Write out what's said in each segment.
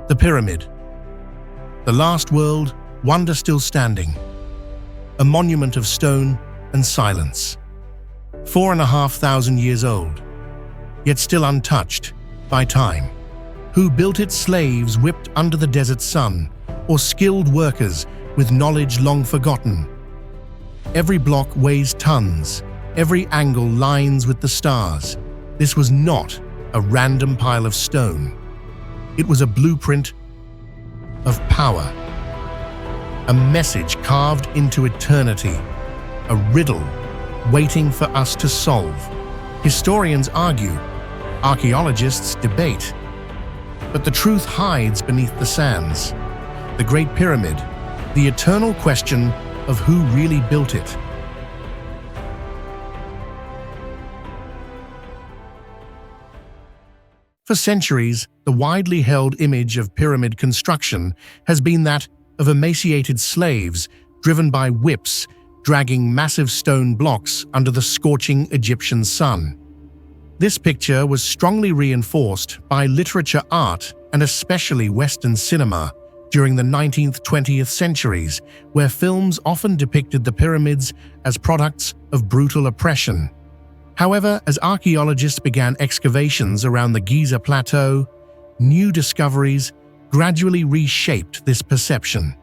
The pyramid. The last world, wonder still standing. A monument of stone and silence. 4,500 years old, yet still untouched by time. Who built it? Slaves whipped under the desert sun, or skilled workers with knowledge long forgotten. Every block weighs tons, every angle lines with the stars. This was not a random pile of stone. It was a blueprint of power, a message carved into eternity, a riddle waiting for us to solve. Historians argue, archaeologists debate, but the truth hides beneath the sands. The Great Pyramid, the eternal question of who really built it. For centuries, the widely held image of pyramid construction has been that of emaciated slaves driven by whips, dragging massive stone blocks under the scorching Egyptian sun. This picture was strongly reinforced by literature, art, and especially Western cinema during the 19th–20th centuries, where films often depicted the pyramids as products of brutal oppression. However, as archaeologists began excavations around the Giza plateau, new discoveries gradually reshaped this perception.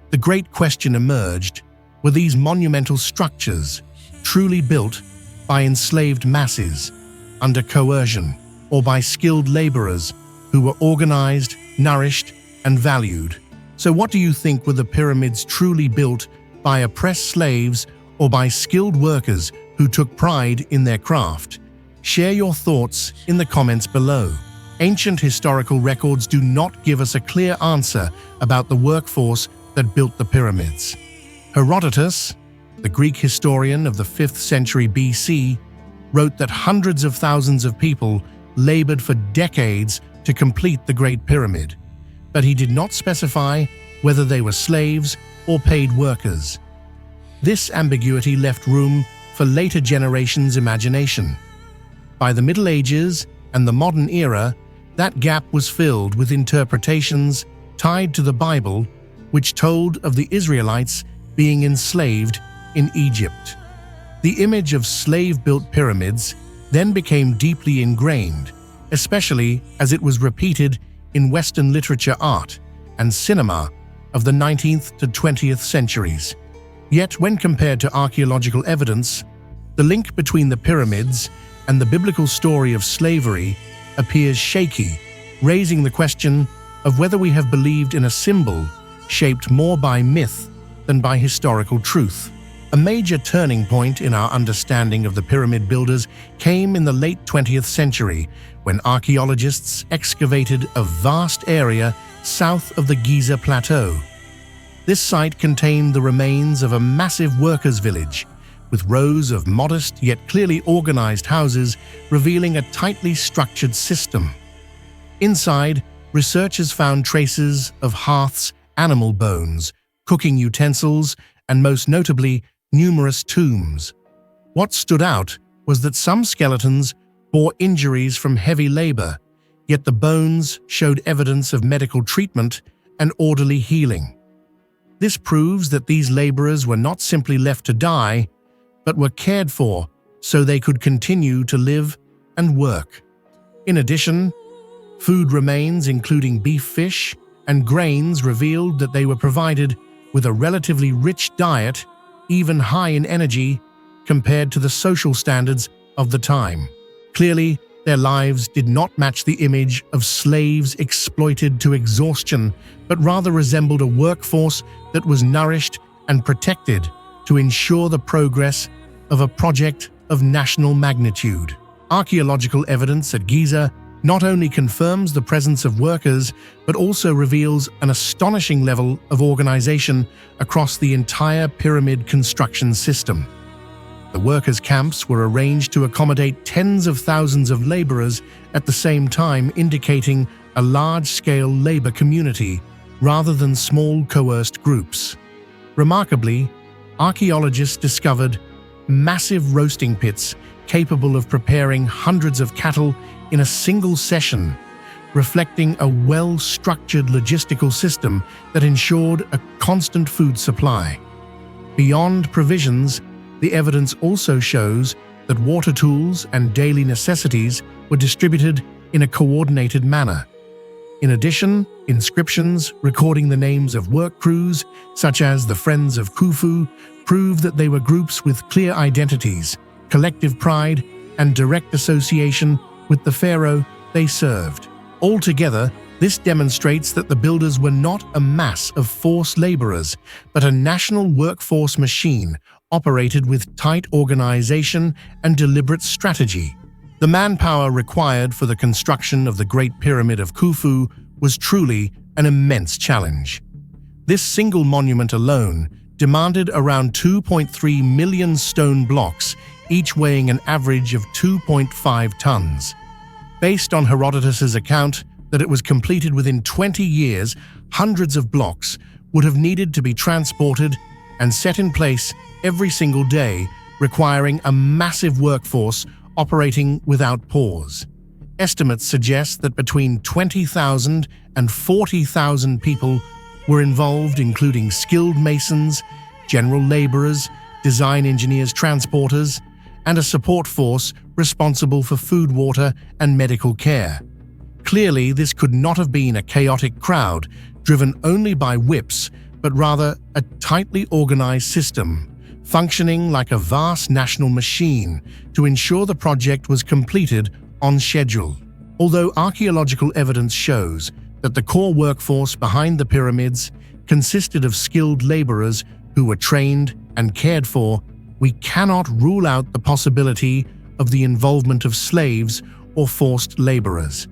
The great question emerged: were these monumental structures truly built by enslaved masses, under coercion, or by skilled laborers who were organized, nourished, and valued? So what do you think? Were the pyramids truly built by oppressed slaves or by skilled workers who took pride in their craft? Share your thoughts in the comments below. Ancient historical records do not give us a clear answer about the workforce that built the pyramids. Herodotus, the Greek historian of the 5th century BC, wrote that hundreds of thousands of people labored for decades to complete the Great Pyramid, but he did not specify whether they were slaves or paid workers. This ambiguity left room for later generations' imagination. By the Middle Ages and the modern era, that gap was filled with interpretations tied to the Bible, which told of the Israelites being enslaved in Egypt. The image of slave-built pyramids then became deeply ingrained, especially as it was repeated in Western literature, art, and cinema of the 19th to 20th centuries. Yet, when compared to archaeological evidence, the link between the pyramids and the biblical story of slavery appears shaky, raising the question of whether we have believed in a symbol shaped more by myth than by historical truth. A major turning point in our understanding of the pyramid builders came in the late 20th century, when archaeologists excavated a vast area south of the Giza plateau. This site contained the remains of a massive workers' village, with rows of modest yet clearly organized houses revealing a tightly structured system. Inside, researchers found traces of hearths, animal bones, cooking utensils, and most notably, numerous tombs. What stood out was that some skeletons bore injuries from heavy labor, yet the bones showed evidence of medical treatment and orderly healing. This proves that these laborers were not simply left to die, but were cared for so they could continue to live and work. In addition, food remains, including beef, fish, and grains, revealed that they were provided with a relatively rich diet, even high in energy, compared to the social standards of the time. Clearly, their lives did not match the image of slaves exploited to exhaustion, but rather resembled a workforce that was nourished and protected to ensure the progress of a project of national magnitude. Archaeological evidence at Giza not only confirms the presence of workers, but also reveals an astonishing level of organization across the entire pyramid construction system. The workers' camps were arranged to accommodate tens of thousands of laborers at the same time, indicating a large-scale labor community rather than small coerced groups. Remarkably, archaeologists discovered massive roasting pits capable of preparing hundreds of cattle in a single session, reflecting a well-structured logistical system that ensured a constant food supply. Beyond provisions, the evidence also shows that water tools and daily necessities were distributed in a coordinated manner. In addition, inscriptions recording the names of work crews, such as the Friends of Khufu, prove that they were groups with clear identities, collective pride, and direct association with the pharaoh they served. Altogether, this demonstrates that the builders were not a mass of forced laborers, but a national workforce machine operated with tight organization and deliberate strategy. The manpower required for the construction of the Great Pyramid of Khufu was truly an immense challenge. This single monument alone demanded around 2.3 million stone blocks, each weighing an average of 2.5 tons. Based on Herodotus's account that it was completed within 20 years, hundreds of blocks would have needed to be transported and set in place every single day, requiring a massive workforce operating without pause. Estimates suggest that between 20,000 and 40,000 people were involved, including skilled masons, general laborers, design engineers, transporters, and a support force responsible for food, water, and medical care. Clearly, this could not have been a chaotic crowd driven only by whips, but rather a tightly organized system, functioning like a vast national machine to ensure the project was completed on schedule. Although archaeological evidence shows that the core workforce behind the pyramids consisted of skilled laborers who were trained and cared for, we cannot rule out the possibility of the involvement of slaves or forced laborers.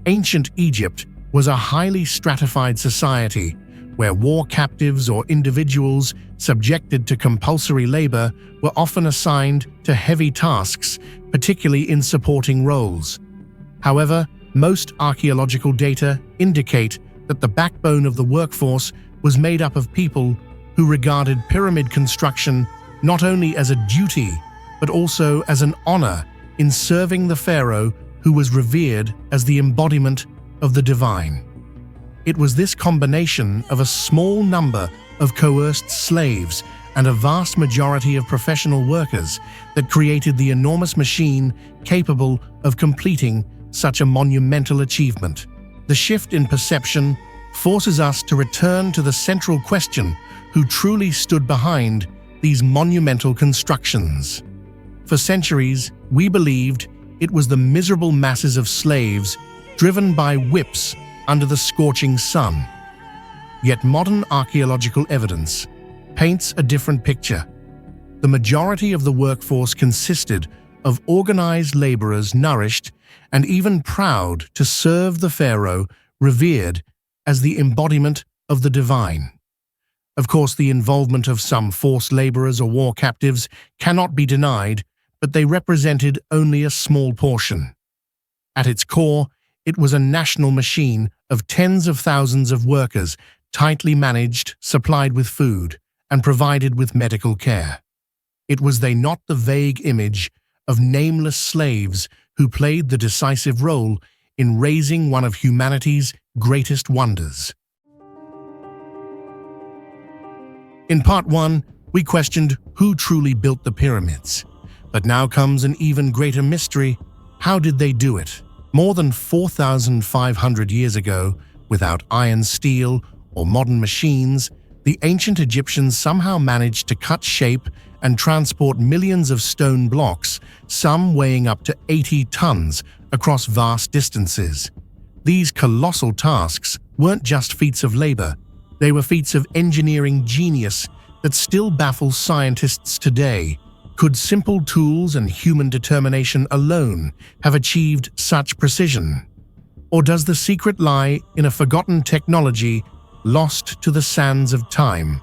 Ancient Egypt was a highly stratified society where war captives or individuals subjected to compulsory labor were often assigned to heavy tasks, particularly in supporting roles. However, most archaeological data indicate that the backbone of the workforce was made up of people who regarded pyramid construction not only as a duty, but also as an honor in serving the pharaoh who was revered as the embodiment of the divine. It was this combination of a small number of coerced slaves and a vast majority of professional workers that created the enormous machine capable of completing such a monumental achievement. The shift in perception forces us to return to the central question: who truly stood behind these monumental constructions? For centuries, we believed it was the miserable masses of slaves driven by whips under the scorching sun. Yet modern archaeological evidence paints a different picture. The majority of the workforce consisted of organized laborers nourished and even proud to serve the pharaoh, revered as the embodiment of the divine. Of course, the involvement of some forced laborers or war captives cannot be denied, but they represented only a small portion. At its core, it was a national machine of tens of thousands of workers, tightly managed, supplied with food, and provided with medical care. It was not the vague image of nameless slaves who played the decisive role in raising one of humanity's greatest wonders. In part 1, we questioned who truly built the pyramids. But now comes an even greater mystery: how did they do it? More than 4,500 years ago, without iron, steel, or modern machines, the ancient Egyptians somehow managed to cut shape and transport millions of stone blocks, some weighing up to 80 tons, across vast distances. These colossal tasks weren't just feats of labor, they were feats of engineering genius that still baffle scientists today. Could simple tools and human determination alone have achieved such precision? Or does the secret lie in a forgotten technology lost to the sands of time?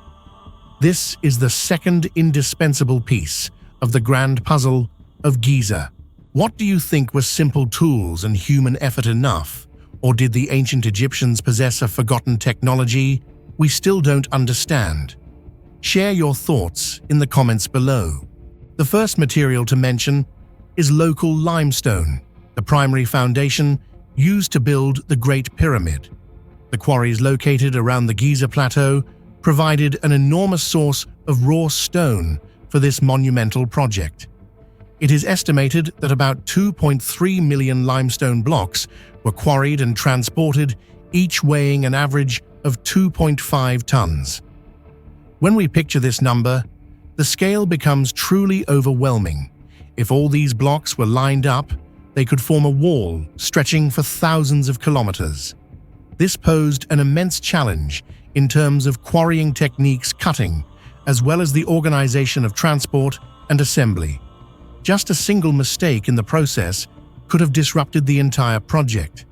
This is the second indispensable piece of the grand puzzle of Giza. What do you think were simple tools and human effort enough? Or did the ancient Egyptians possess a forgotten technology we still don't understand? Share your thoughts in the comments below. The first material to mention is local limestone. The primary foundation used to build the Great Pyramid. The quarries located around the Giza Plateau provided an enormous source of raw stone for this monumental project. It is estimated that about 2.3 million limestone blocks were quarried and transported, each weighing an average of 2.5 tons. When we picture this number, the scale becomes truly overwhelming. If all these blocks were lined up, they could form a wall stretching for thousands of kilometers. This posed an immense challenge in terms of quarrying techniques, cutting, as well as the organization of transport and assembly. Just a single mistake in the process could have disrupted the entire project.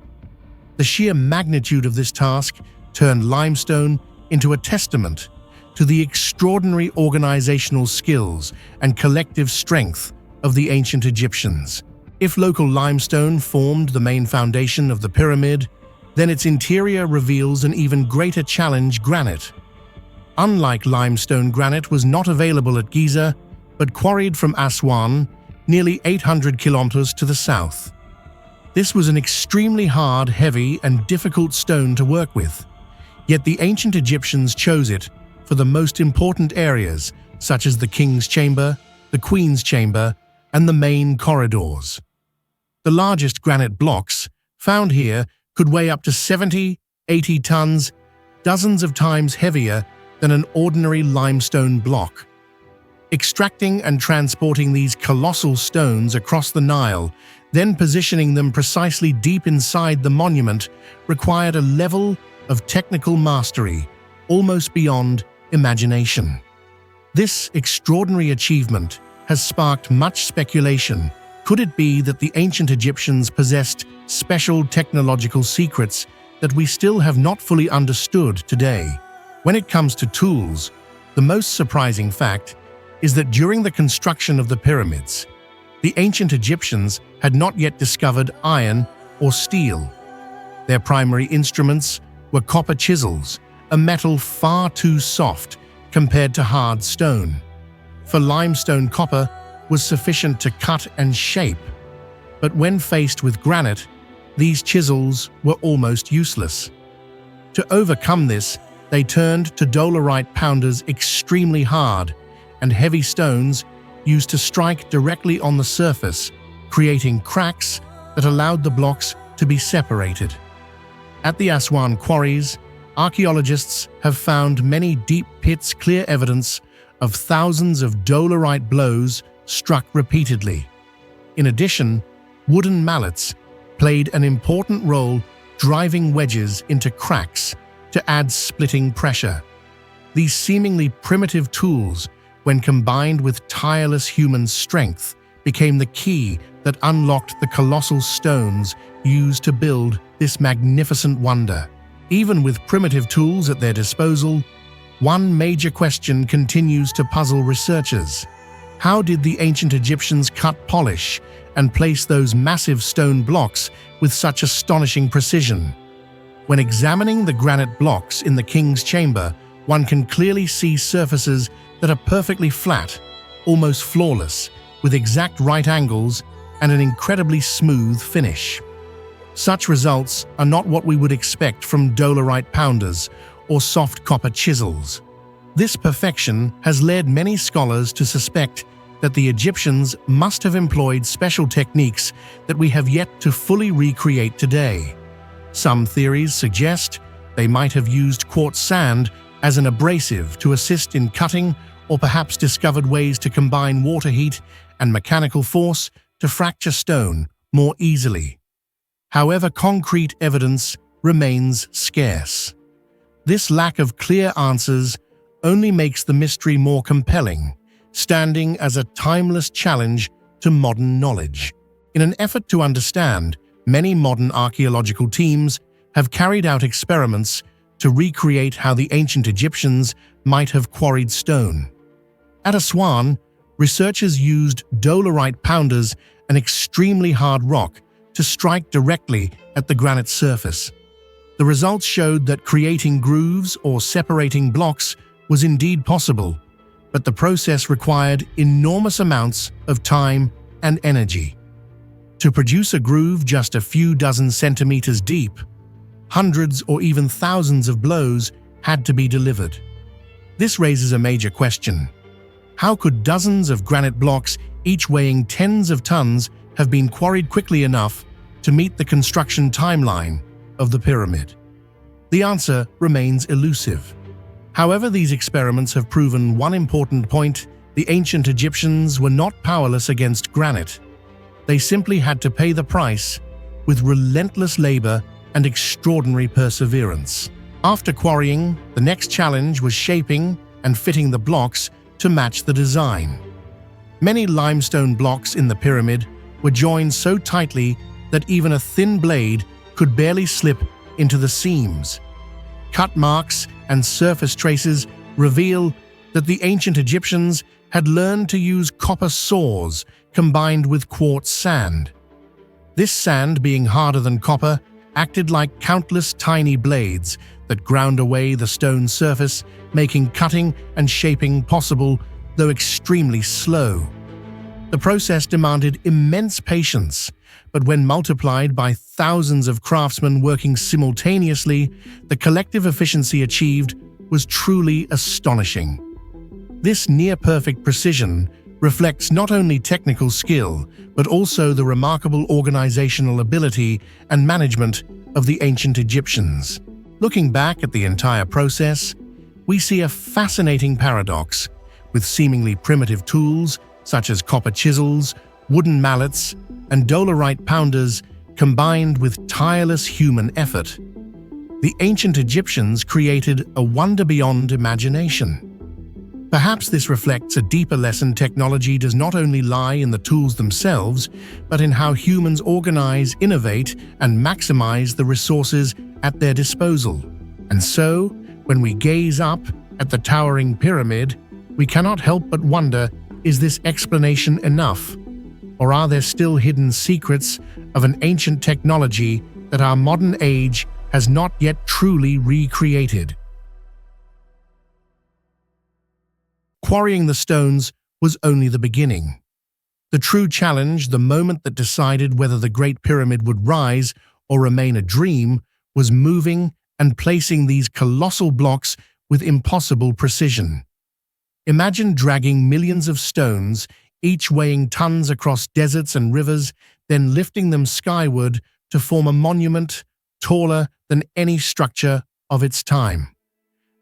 The sheer magnitude of this task turned limestone into a testament to the extraordinary organizational skills and collective strength of the ancient Egyptians. If local limestone formed the main foundation of the pyramid, then its interior reveals an even greater challenge: granite. Unlike limestone, granite was not available at Giza, but quarried from Aswan, nearly 800 kilometers to the south. This was an extremely hard, heavy, and difficult stone to work with. Yet the ancient Egyptians chose it for the most important areas, such as the king's chamber, the queen's chamber, and the main corridors. The largest granite blocks found here could weigh up to 70–80 tons, dozens of times heavier than an ordinary limestone block. Extracting and transporting these colossal stones across the Nile, then positioning them precisely deep inside the monument, required a level of technical mastery almost beyond imagination. This extraordinary achievement has sparked much speculation. Could it be that the ancient Egyptians possessed special technological secrets that we still have not fully understood today? When it comes to tools, the most surprising fact is that during the construction of the pyramids, the ancient Egyptians had not yet discovered iron or steel. Their primary instruments were copper chisels, a metal far too soft compared to hard stone. For limestone, copper was sufficient to cut and shape, but when faced with granite, these chisels were almost useless. To overcome this, they turned to dolerite pounders, extremely hard and heavy stones used to strike directly on the surface, creating cracks that allowed the blocks to be separated. At the Aswan quarries, archaeologists have found many deep pits, clear evidence of thousands of dolerite blows struck repeatedly. In addition, wooden mallets played an important role, driving wedges into cracks to add splitting pressure. These seemingly primitive tools, when combined with tireless human strength, became the key that unlocked the colossal stones used to build this magnificent wonder. Even with primitive tools at their disposal, one major question continues to puzzle researchers. How did the ancient Egyptians cut, polish, and place those massive stone blocks with such astonishing precision? When examining the granite blocks in the king's chamber, one can clearly see surfaces that are perfectly flat, almost flawless, with exact right angles and an incredibly smooth finish. Such results are not what we would expect from dolerite pounders or soft copper chisels. This perfection has led many scholars to suspect that the Egyptians must have employed special techniques that we have yet to fully recreate today. Some theories suggest they might have used quartz sand as an abrasive to assist in cutting, or perhaps discovered ways to combine water heat and mechanical force to fracture stone more easily. However, concrete evidence remains scarce. This lack of clear answers only makes the mystery more compelling, standing as a timeless challenge to modern knowledge. In an effort to understand, many modern archaeological teams have carried out experiments to recreate how the ancient Egyptians might have quarried stone. At Aswan, researchers used dolerite pounders, an extremely hard rock, to strike directly at the granite surface. The results showed that creating grooves or separating blocks was indeed possible, but the process required enormous amounts of time and energy. To produce a groove just a few dozen centimeters deep, hundreds or even thousands of blows had to be delivered. This raises a major question. How could dozens of granite blocks, each weighing tens of tons, have been quarried quickly enough to meet the construction timeline of the pyramid? The answer remains elusive. However, these experiments have proven one important point: the ancient Egyptians were not powerless against granite. They simply had to pay the price with relentless labor and extraordinary perseverance. After quarrying, the next challenge was shaping and fitting the blocks to match the design. Many limestone blocks in the pyramid were joined so tightly that even a thin blade could barely slip into the seams. Cut marks and surface traces reveal that the ancient Egyptians had learned to use copper saws combined with quartz sand. This sand, being harder than copper, acted like countless tiny blades that ground away the stone surface, making cutting and shaping possible, though extremely slow. The process demanded immense patience, but when multiplied by thousands of craftsmen working simultaneously, the collective efficiency achieved was truly astonishing. This near-perfect precision reflects not only technical skill, but also the remarkable organizational ability and management of the ancient Egyptians. Looking back at the entire process, we see a fascinating paradox. With seemingly primitive tools such as copper chisels, wooden mallets, and dolerite pounders combined with tireless human effort, the ancient Egyptians created a wonder beyond imagination. Perhaps this reflects a deeper lesson: technology does not only lie in the tools themselves, but in how humans organize, innovate, and maximize the resources at their disposal. And so, when we gaze up at the towering pyramid, we cannot help but wonder, is this explanation enough? Or are there still hidden secrets of an ancient technology that our modern age has not yet truly recreated? Quarrying the stones was only the beginning. The true challenge, the moment that decided whether the Great Pyramid would rise or remain a dream, was moving and placing these colossal blocks with impossible precision. Imagine dragging millions of stones, each weighing tons across deserts and rivers, then lifting them skyward to form a monument taller than any structure of its time.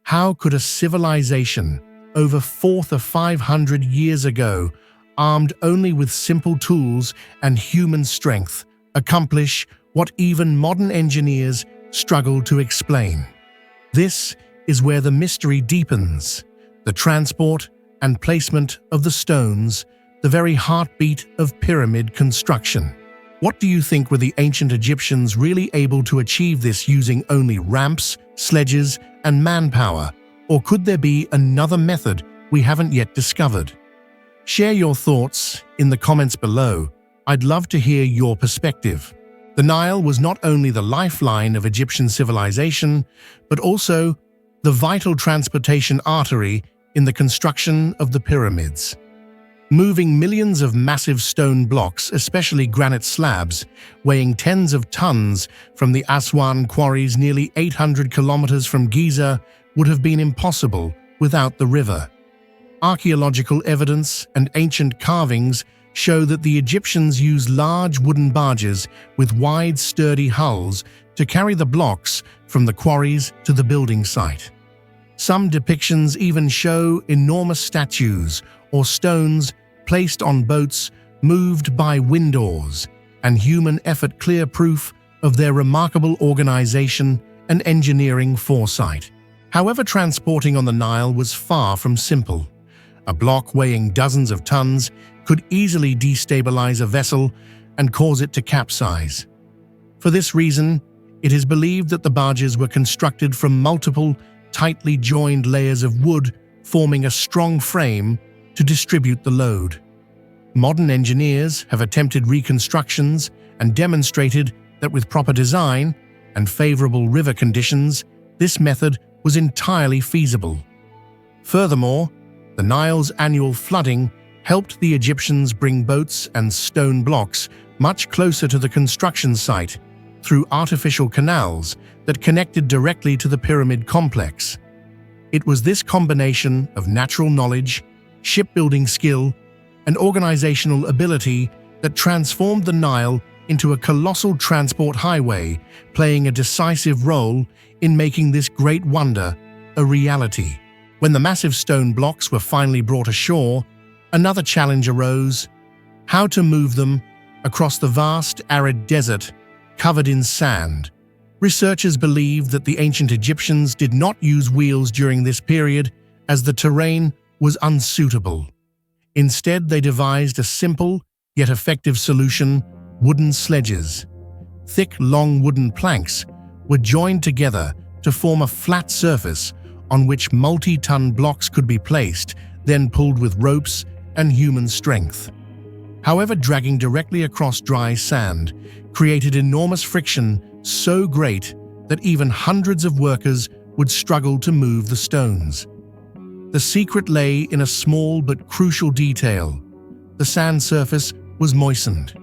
How could a civilization over 400 or 500 years ago, armed only with simple tools and human strength, accomplish what even modern engineers struggle to explain? This is where the mystery deepens. The transport and placement of the stones, the very heartbeat of pyramid construction. What do you think? Were the ancient Egyptians really able to achieve this using only ramps, sledges, and manpower? Or could there be another method we haven't yet discovered? Share your thoughts in the comments below. I'd love to hear your perspective. The Nile was not only the lifeline of Egyptian civilization, but also the vital transportation artery in the construction of the pyramids. Moving millions of massive stone blocks, especially granite slabs, weighing tens of tons from the Aswan quarries nearly 800 kilometers from Giza, would have been impossible without the river. Archaeological evidence and ancient carvings show that the Egyptians used large wooden barges with wide, sturdy hulls to carry the blocks from the quarries to the building site. Some depictions even show enormous statues or stones placed on boats moved by wind oars, and human effort, clear proof of their remarkable organization and engineering foresight. However, transporting on the Nile was far from simple. A block weighing dozens of tons could easily destabilize a vessel and cause it to capsize. For this reason, it is believed that the barges were constructed from multiple, tightly joined layers of wood, forming a strong frame to distribute the load. Modern engineers have attempted reconstructions and demonstrated that with proper design and favorable river conditions, this method was entirely feasible. Furthermore, the Nile's annual flooding helped the Egyptians bring boats and stone blocks much closer to the construction site through artificial canals that connected directly to the pyramid complex. It was this combination of natural knowledge, shipbuilding skill, and organizational ability that transformed the Nile into a colossal transport highway, playing a decisive role in making this great wonder a reality. When the massive stone blocks were finally brought ashore, another challenge arose: how to move them across the vast, arid desert covered in sand. Researchers believe that the ancient Egyptians did not use wheels during this period, as the terrain was unsuitable. Instead, they devised a simple yet effective solution: wooden sledges. Thick, long wooden planks were joined together to form a flat surface on which multi-ton blocks could be placed, then pulled with ropes and human strength. However, dragging directly across dry sand created enormous friction so great that even hundreds of workers would struggle to move the stones. The secret lay in a small but crucial detail: the sand surface was moistened.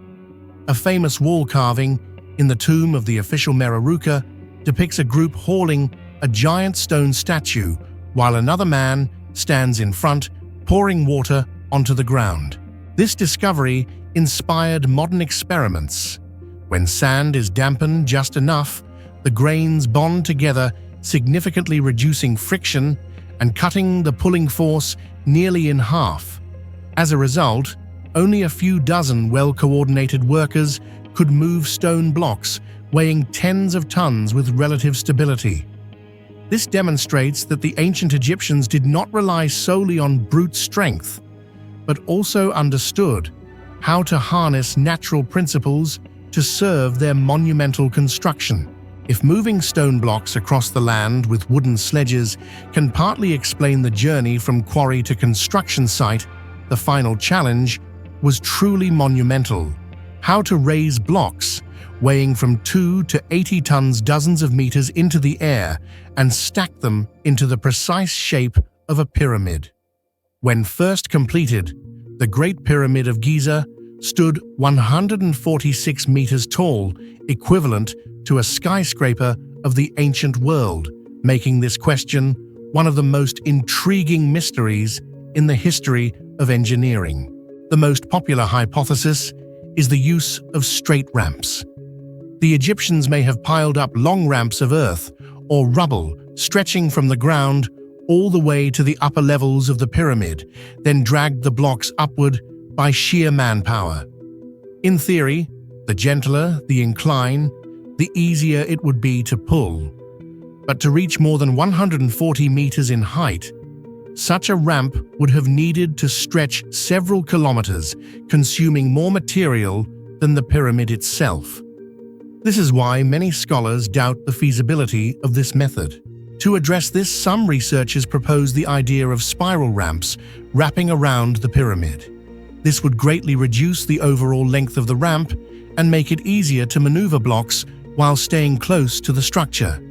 A famous wall carving in the tomb of the official Mereruka depicts a group hauling a giant stone statue while another man stands in front, pouring water onto the ground. This discovery inspired modern experiments. When sand is dampened just enough, the grains bond together, significantly reducing friction and cutting the pulling force nearly in half. As a result, only a few dozen well-coordinated workers could move stone blocks weighing tens of tons with relative stability. This demonstrates that the ancient Egyptians did not rely solely on brute strength, but also understood how to harness natural principles to serve their monumental construction. If moving stone blocks across the land with wooden sledges can partly explain the journey from quarry to construction site, the final challenge was truly monumental: how to raise blocks weighing from 2 to 80 tons dozens of meters into the air and stack them into the precise shape of a pyramid. When first completed, the Great Pyramid of Giza stood 146 meters tall, equivalent to a skyscraper of the ancient world, making this question one of the most intriguing mysteries in the history of engineering. The most popular hypothesis is the use of straight ramps. The Egyptians may have piled up long ramps of earth or rubble stretching from the ground all the way to the upper levels of the pyramid, then dragged the blocks upward by sheer manpower. In theory, the gentler the incline, the easier it would be to pull. But to reach more than 140 meters in height, such a ramp would have needed to stretch several kilometers, consuming more material than the pyramid itself. This is why many scholars doubt the feasibility of this method. To address this, some researchers propose the idea of spiral ramps wrapping around the pyramid. This would greatly reduce the overall length of the ramp and make it easier to maneuver blocks while staying close to the structure.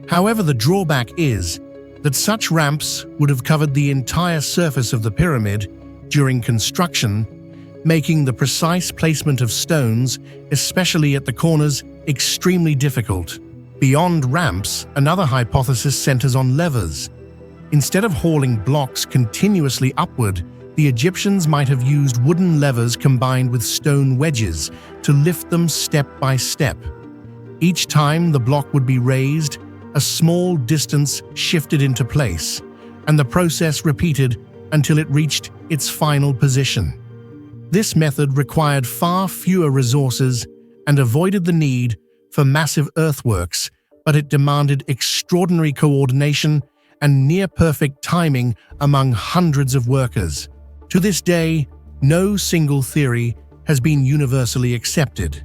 However, the drawback is that such ramps would have covered the entire surface of the pyramid during construction, making the precise placement of stones, especially at the corners, extremely difficult. Beyond ramps, another hypothesis centers on levers. Instead of hauling blocks continuously upward, the Egyptians might have used wooden levers combined with stone wedges to lift them step by step. Each time the block would be raised, a small distance shifted into place, and the process repeated until it reached its final position. This method required far fewer resources and avoided the need for massive earthworks, but it demanded extraordinary coordination and near-perfect timing among hundreds of workers. To this day, no single theory has been universally accepted.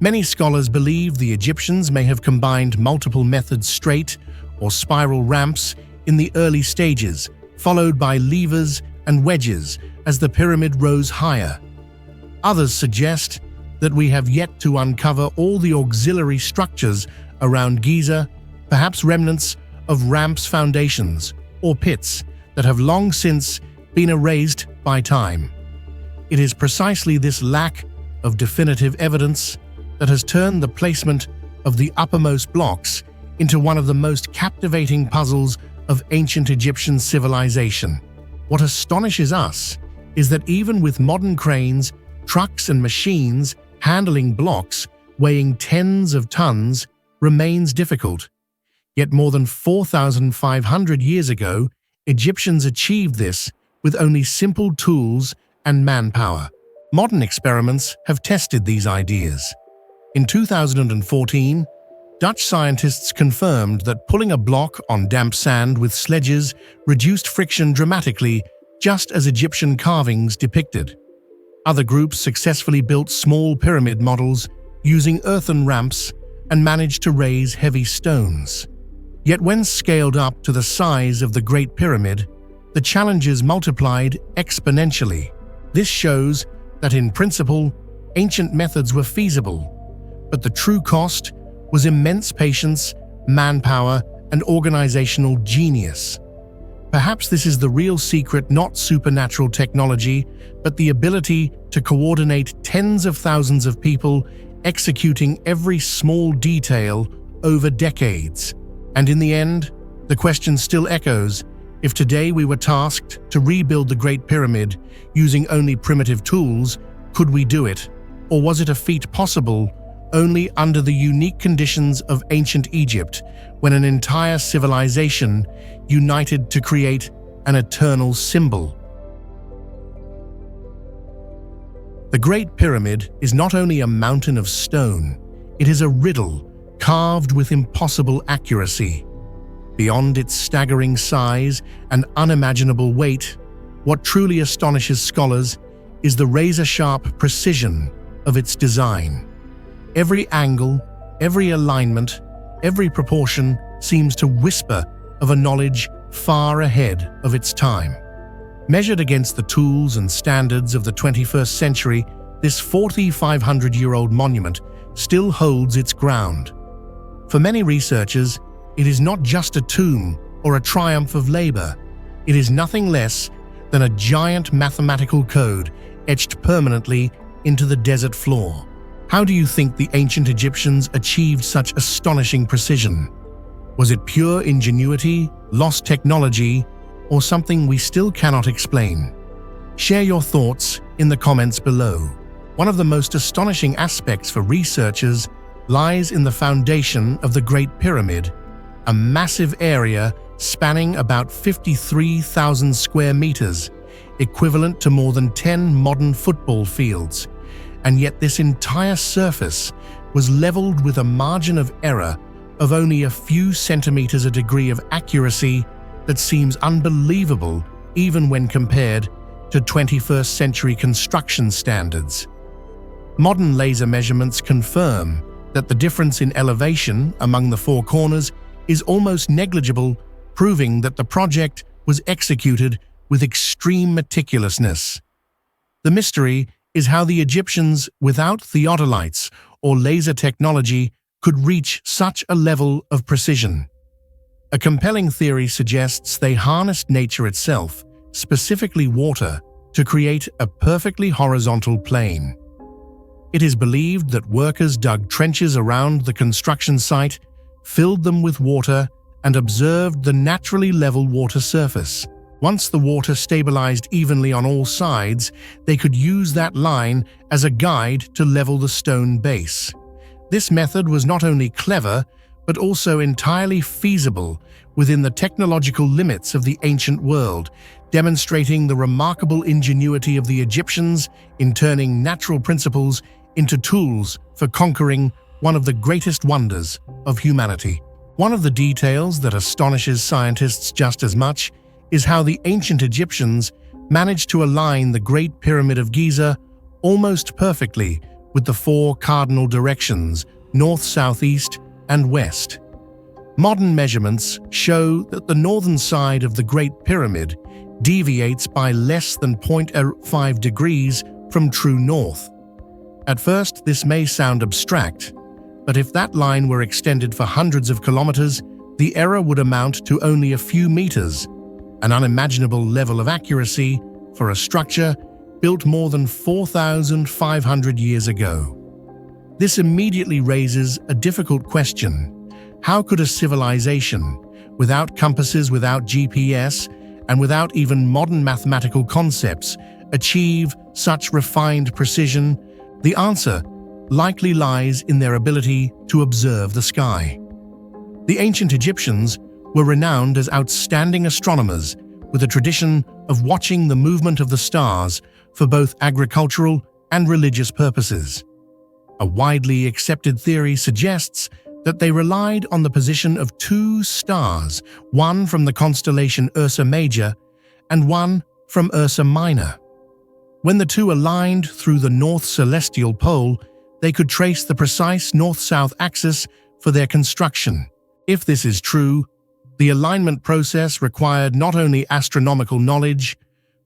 Many scholars believe the Egyptians may have combined multiple methods, straight or spiral ramps, in the early stages, followed by levers and wedges as the pyramid rose higher. Others suggest that we have yet to uncover all the auxiliary structures around Giza, perhaps remnants of ramps, foundations, or pits that have long since been erased by time. It is precisely this lack of definitive evidence that has turned the placement of the uppermost blocks into one of the most captivating puzzles of ancient Egyptian civilization. What astonishes us is that even with modern cranes, trucks and machines handling blocks weighing tens of tons remains difficult. Yet more than 4,500 years ago, Egyptians achieved this with only simple tools and manpower. Modern experiments have tested these ideas. In 2014, Dutch scientists confirmed that pulling a block on damp sand with sledges reduced friction dramatically, just as Egyptian carvings depicted. Other groups successfully built small pyramid models using earthen ramps and managed to raise heavy stones. Yet when scaled up to the size of the Great Pyramid, the challenges multiplied exponentially. This shows that in principle, ancient methods were feasible, but the true cost was immense patience, manpower, and organizational genius. Perhaps this is the real secret, not supernatural technology, but the ability to coordinate tens of thousands of people executing every small detail over decades. And in the end, the question still echoes: if today we were tasked to rebuild the Great Pyramid using only primitive tools, could we do it? Or was it a feat possible only under the unique conditions of ancient Egypt, when an entire civilization united to create an eternal symbol? The Great Pyramid is not only a mountain of stone, it is a riddle carved with impossible accuracy. Beyond its staggering size and unimaginable weight, what truly astonishes scholars is the razor-sharp precision of its design. Every angle, every alignment, every proportion seems to whisper of a knowledge far ahead of its time. Measured against the tools and standards of the 21st century, this 4,500-year-old monument still holds its ground. For many researchers, it is not just a tomb or a triumph of labor. It is nothing less than a giant mathematical code etched permanently into the desert floor. How do you think the ancient Egyptians achieved such astonishing precision? Was it pure ingenuity, lost technology, or something we still cannot explain? Share your thoughts in the comments below. One of the most astonishing aspects for researchers lies in the foundation of the Great Pyramid, a massive area spanning about 53,000 square meters, equivalent to more than 10 modern football fields. And yet this entire surface was leveled with a margin of error of only a few centimeters, a degree of accuracy that seems unbelievable even when compared to 21st century construction standards. Modern laser measurements confirm that the difference in elevation among the four corners is almost negligible, proving that the project was executed with extreme meticulousness. The mystery is how the Egyptians, without theodolites or laser technology, could reach such a level of precision. A compelling theory suggests they harnessed nature itself, specifically water, to create a perfectly horizontal plane. It is believed that workers dug trenches around the construction site, filled them with water, and observed the naturally level water surface. Once the water stabilized evenly on all sides, they could use that line as a guide to level the stone base. This method was not only clever, but also entirely feasible within the technological limits of the ancient world, demonstrating the remarkable ingenuity of the Egyptians in turning natural principles into tools for conquering one of the greatest wonders of humanity. One of the details that astonishes scientists just as much is how the ancient Egyptians managed to align the Great Pyramid of Giza almost perfectly with the four cardinal directions, north, south, east, and west. Modern measurements show that the northern side of the Great Pyramid deviates by less than 0.05 degrees from true north. At first, this may sound abstract, but if that line were extended for hundreds of kilometers, the error would amount to only a few meters. an unimaginable level of accuracy for a structure built more than 4,500 years ago. This immediately raises a difficult question. How could a civilization, without compasses, without GPS, and without even modern mathematical concepts, achieve such refined precision? The answer likely lies in their ability to observe the sky. The ancient Egyptians were renowned as outstanding astronomers, with a tradition of watching the movement of the stars for both agricultural and religious purposes. A widely accepted theory suggests that they relied on the position of two stars, one from the constellation Ursa Major and one from Ursa Minor. When the two aligned through the north celestial pole, they could trace the precise north-south axis for their construction. If this is true, the alignment process required not only astronomical knowledge,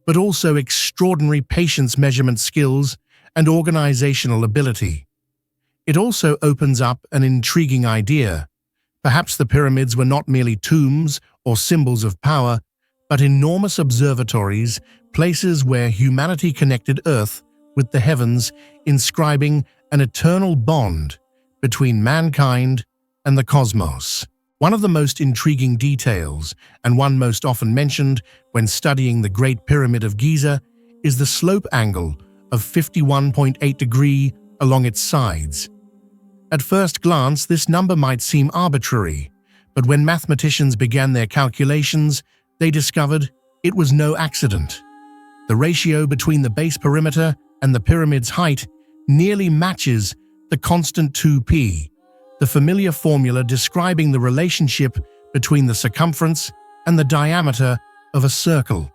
but also extraordinary patience, measurement skills, and organizational ability. It also opens up an intriguing idea. Perhaps the pyramids were not merely tombs or symbols of power, but enormous observatories, places where humanity connected Earth with the heavens, inscribing an eternal bond between mankind and the cosmos. One of the most intriguing details, and one most often mentioned when studying the Great Pyramid of Giza, is the slope angle of 51.8 degrees along its sides. At first glance, this number might seem arbitrary, but when mathematicians began their calculations, they discovered it was no accident. The ratio between the base perimeter and the pyramid's height nearly matches the constant 2p, the familiar formula describing the relationship between the circumference and the diameter of a circle.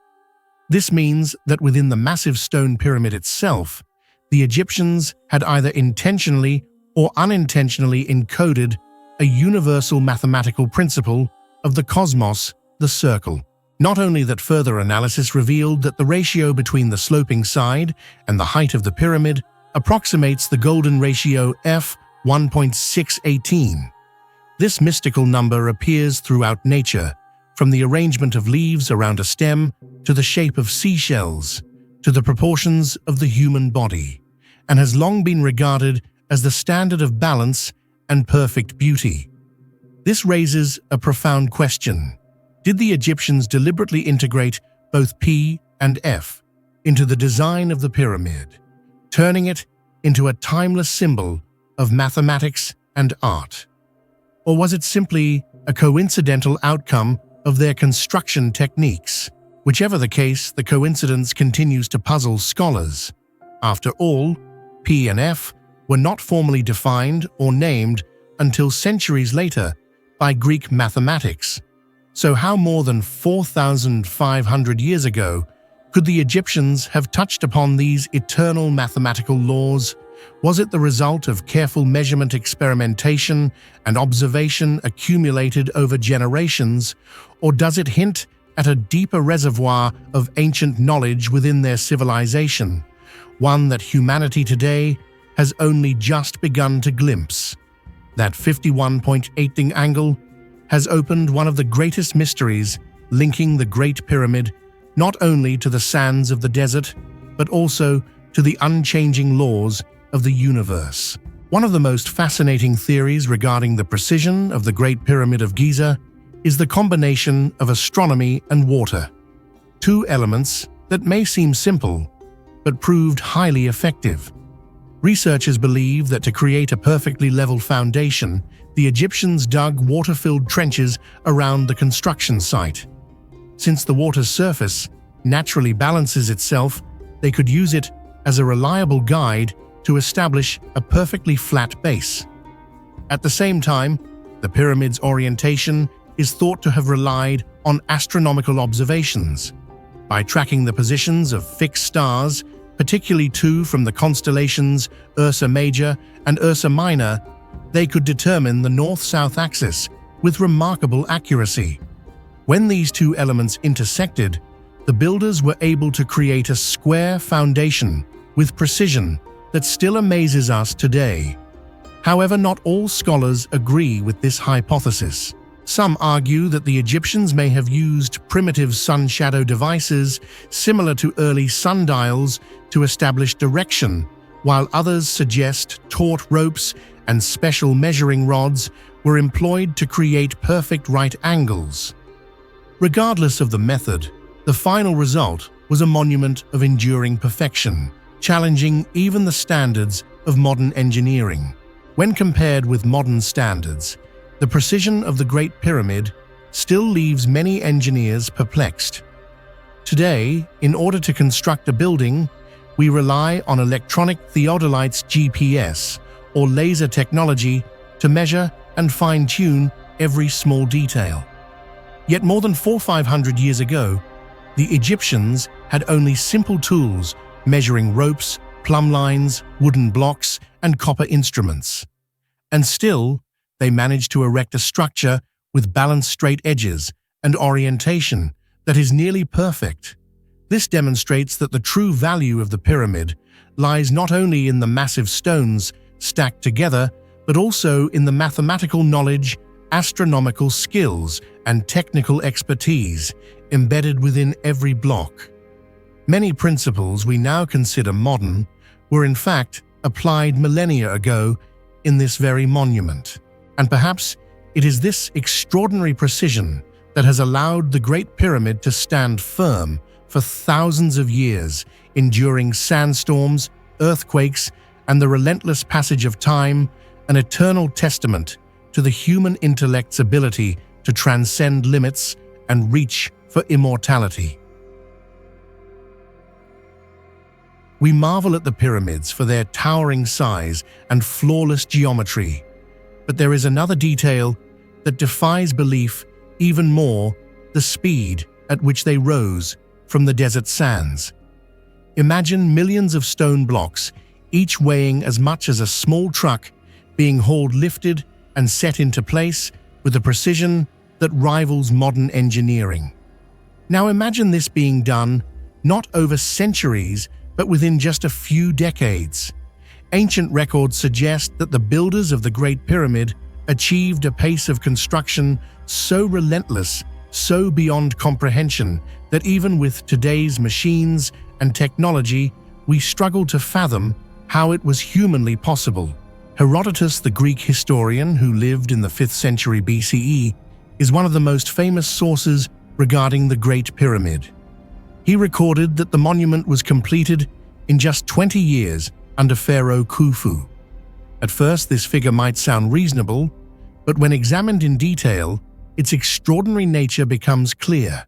This means that within the massive stone pyramid itself, the Egyptians had either intentionally or unintentionally encoded a universal mathematical principle of the cosmos, the circle. Not only that, further analysis revealed that the ratio between the sloping side and the height of the pyramid approximates the golden ratio f 1.618. This mystical number appears throughout nature, from the arrangement of leaves around a stem to the shape of seashells, to the proportions of the human body, and has long been regarded as the standard of balance and perfect beauty. This raises a profound question. Did the Egyptians deliberately integrate both P and F into the design of the pyramid, turning it into a timeless symbol of mathematics and art? Or was it simply a coincidental outcome of their construction techniques? Whichever the case, the coincidence continues to puzzle scholars. After all, P and F were not formally defined or named until centuries later by Greek mathematics. So how more than 4,500 years ago could the Egyptians have touched upon these eternal mathematical laws? Was it the result of careful measurement, experimentation, and observation accumulated over generations, or does it hint at a deeper reservoir of ancient knowledge within their civilization, one that humanity today has only just begun to glimpse? That 51.8 angle has opened one of the greatest mysteries linking the Great Pyramid not only to the sands of the desert, but also to the unchanging laws of the universe. One of the most fascinating theories regarding the precision of the Great Pyramid of Giza is the combination of astronomy and water, two elements that may seem simple, but proved highly effective. Researchers believe that to create a perfectly level foundation, the Egyptians dug water-filled trenches around the construction site. Since the water's surface naturally balances itself, they could use it as a reliable guide to establish a perfectly flat base. At the same time, the pyramid's orientation is thought to have relied on astronomical observations. By tracking the positions of fixed stars, particularly two from the constellations Ursa Major and Ursa Minor, they could determine the north-south axis with remarkable accuracy. When these two elements intersected, the builders were able to create a square foundation with precision that still amazes us today. However, not all scholars agree with this hypothesis. Some argue that the Egyptians may have used primitive sun shadow devices similar to early sundials to establish direction, while others suggest taut ropes and special measuring rods were employed to create perfect right angles. Regardless of the method, the final result was a monument of enduring perfection, challenging even the standards of modern engineering. When compared with modern standards, the precision of the Great Pyramid still leaves many engineers perplexed. Today, in order to construct a building, we rely on electronic theodolites GPS or laser technology to measure and fine-tune every small detail. Yet more than 400-500 years ago, the Egyptians had only simple tools measuring ropes, plumb lines, wooden blocks, and copper instruments. And still, they managed to erect a structure with balanced straight edges and orientation that is nearly perfect. This demonstrates that the true value of the pyramid lies not only in the massive stones stacked together, but also in the mathematical knowledge, astronomical skills, and technical expertise embedded within every block. Many principles we now consider modern were in fact applied millennia ago in this very monument. And perhaps it is this extraordinary precision that has allowed the Great Pyramid to stand firm for thousands of years, enduring sandstorms, earthquakes, and the relentless passage of time, an eternal testament to the human intellect's ability to transcend limits and reach for immortality. We marvel at the pyramids for their towering size and flawless geometry. But there is another detail that defies belief even more: the speed at which they rose from the desert sands. Imagine millions of stone blocks, each weighing as much as a small truck, being hauled, lifted, and set into place with a precision that rivals modern engineering. Now imagine this being done not over centuries, but within just a few decades. Ancient records suggest that the builders of the Great Pyramid achieved a pace of construction so relentless, so beyond comprehension, that even with today's machines and technology, we struggle to fathom how it was humanly possible. Herodotus, the Greek historian who lived in the 5th century BCE, is one of the most famous sources regarding the Great Pyramid. He recorded that the monument was completed in just 20 years under Pharaoh Khufu. At first, this figure might sound reasonable, but when examined in detail, its extraordinary nature becomes clear.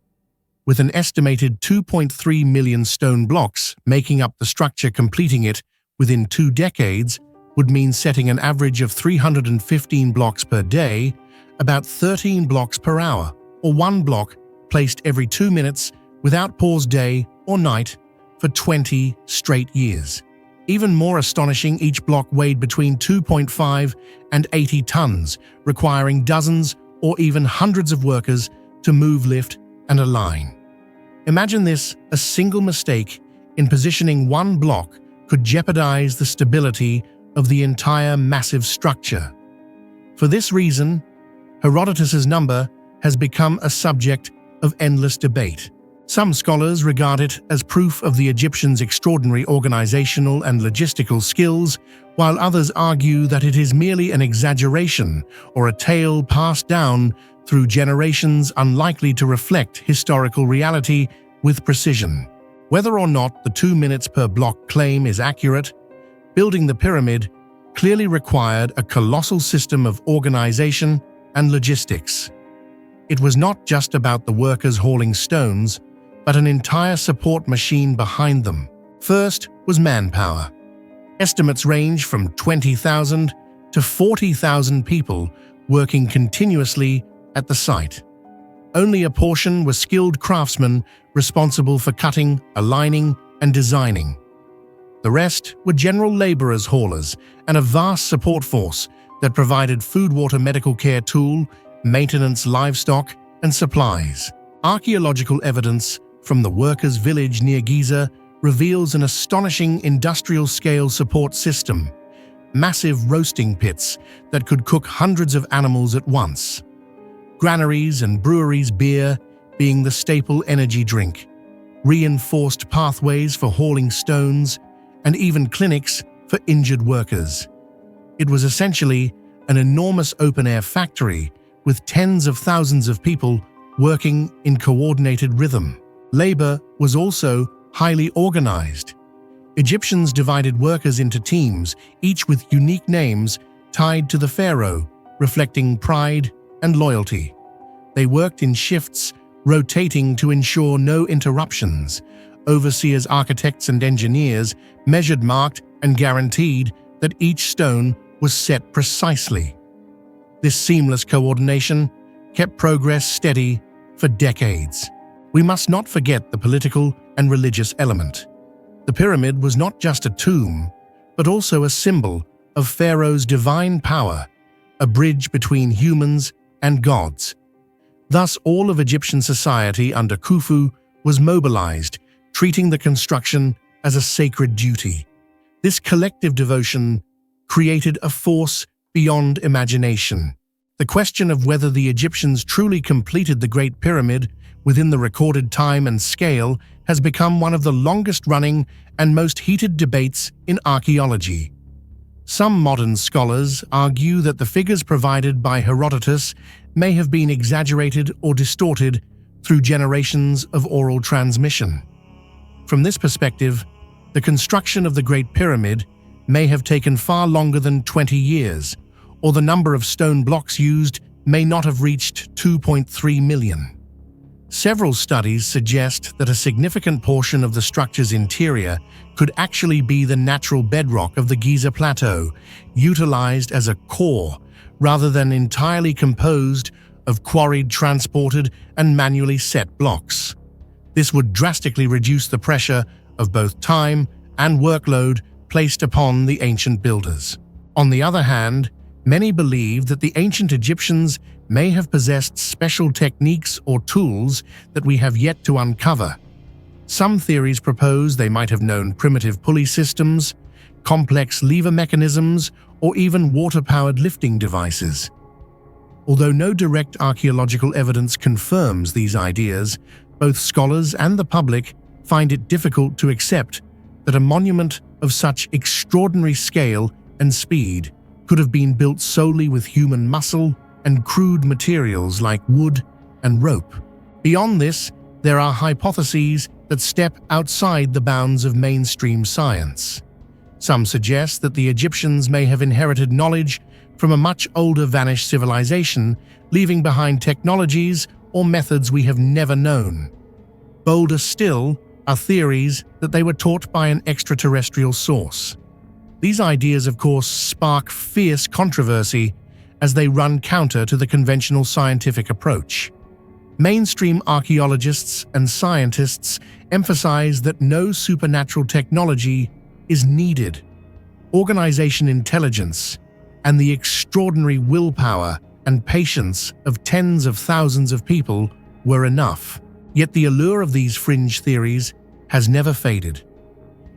With an estimated 2.3 million stone blocks making up the structure, completing it within 2 decades would mean setting an average of 315 blocks per day, about 13 blocks per hour, or 1 block placed every 2 minutes without pause day or night for 20 straight years. Even more astonishing, each block weighed between 2.5 and 80 tons, requiring dozens or even hundreds of workers to move, lift, and align. Imagine this: a single mistake in positioning one block could jeopardize the stability of the entire massive structure. For this reason, Herodotus's number has become a subject of endless debate. Some scholars regard it as proof of the Egyptians' extraordinary organizational and logistical skills, while others argue that it is merely an exaggeration or a tale passed down through generations, unlikely to reflect historical reality with precision. Whether or not the 2 minutes per block claim is accurate, building the pyramid clearly required a colossal system of organization and logistics. It was not just about the workers hauling stones, but an entire support machine behind them. First was manpower. Estimates range from 20,000 to 40,000 people working continuously at the site. Only a portion were skilled craftsmen responsible for cutting, aligning, and designing. The rest were general laborers, haulers, and a vast support force that provided food, water, medical care, tool, maintenance, livestock, and supplies. Archaeological evidence from the workers' village near Giza reveals an astonishing industrial-scale support system, massive roasting pits that could cook hundreds of animals at once. granaries and breweries, beer being the staple energy drink, reinforced pathways for hauling stones, and even clinics for injured workers. It was essentially an enormous open-air factory with tens of thousands of people working in coordinated rhythm. Labor was also highly organized. Egyptians divided workers into teams, each with unique names tied to the pharaoh, reflecting pride and loyalty. They worked in shifts, rotating to ensure no interruptions. Overseers, architects, and engineers measured, marked, and guaranteed that each stone was set precisely. This seamless coordination kept progress steady for decades. We must not forget the political and religious element. The pyramid was not just a tomb, but also a symbol of Pharaoh's divine power, a bridge between humans and gods. Thus, all of Egyptian society under Khufu was mobilized, treating the construction as a sacred duty. This collective devotion created a force beyond imagination. The question of whether the Egyptians truly completed the Great Pyramid within the recorded time and scale has become one of the longest-running and most heated debates in archaeology. Some modern scholars argue that the figures provided by Herodotus may have been exaggerated or distorted through generations of oral transmission. From this perspective, the construction of the Great Pyramid may have taken far longer than 20 years, or the number of stone blocks used may not have reached 2.3 million. Several studies suggest that a significant portion of the structure's interior could actually be the natural bedrock of the Giza Plateau, utilized as a core rather than entirely composed of quarried, transported, and manually set blocks. This would drastically reduce the pressure of both time and workload placed upon the ancient builders. On the other hand, many believe that the ancient Egyptians may have possessed special techniques or tools that we have yet to uncover. Some theories propose they might have known primitive pulley systems, complex lever mechanisms, or even water-powered lifting devices. Although no direct archaeological evidence confirms these ideas, both scholars and the public find it difficult to accept that a monument of such extraordinary scale and speed could have been built solely with human muscle and crude materials like wood and rope. Beyond this, there are hypotheses that step outside the bounds of mainstream science. Some suggest that the Egyptians may have inherited knowledge from a much older vanished civilization, leaving behind technologies or methods we have never known. Bolder still are theories that they were taught by an extraterrestrial source. These ideas, of course, spark fierce controversy as they run counter to the conventional scientific approach. Mainstream archaeologists and scientists emphasize that no supernatural technology is needed. Organization, intelligence, and the extraordinary willpower and patience of tens of thousands of people were enough. Yet the allure of these fringe theories has never faded.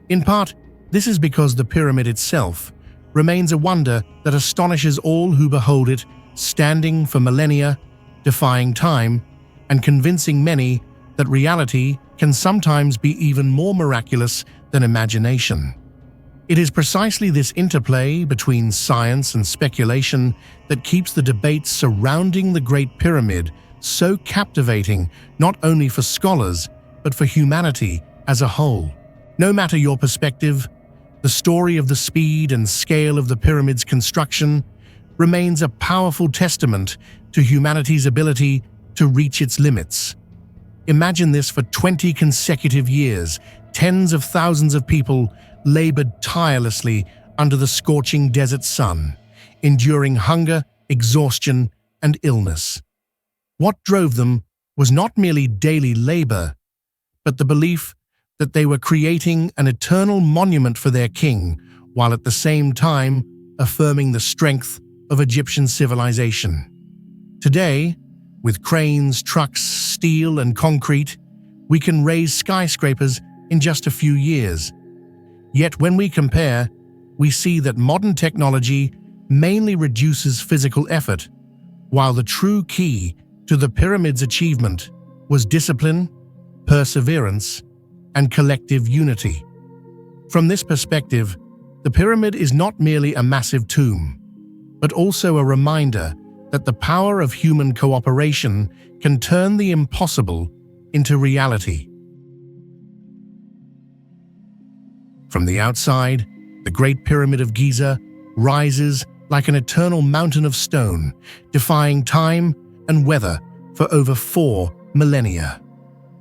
In part, this is because the pyramid itself remains a wonder that astonishes all who behold it, standing for millennia, defying time, and convincing many that reality can sometimes be even more miraculous than imagination. It is precisely this interplay between science and speculation that keeps the debate surrounding the Great Pyramid so captivating, not only for scholars, but for humanity as a whole. No matter your perspective, the story of the speed and scale of the pyramid's construction remains a powerful testament to humanity's ability to reach its limits. Imagine this: for 20 consecutive years, tens of thousands of people labored tirelessly under the scorching desert sun, enduring hunger, exhaustion, and illness. What drove them was not merely daily labor, but the belief that they were creating an eternal monument for their king, while at the same time affirming the strength of Egyptian civilization. Today, with cranes, trucks, steel, and concrete, we can raise skyscrapers in just a few years. Yet when we compare, we see that modern technology mainly reduces physical effort, while the true key to the pyramid's achievement was discipline, perseverance, and collective unity. From this perspective, the pyramid is not merely a massive tomb, but also a reminder that the power of human cooperation can turn the impossible into reality. From the outside, the Great Pyramid of Giza rises like an eternal mountain of stone, defying time and weather for over 4 millennia.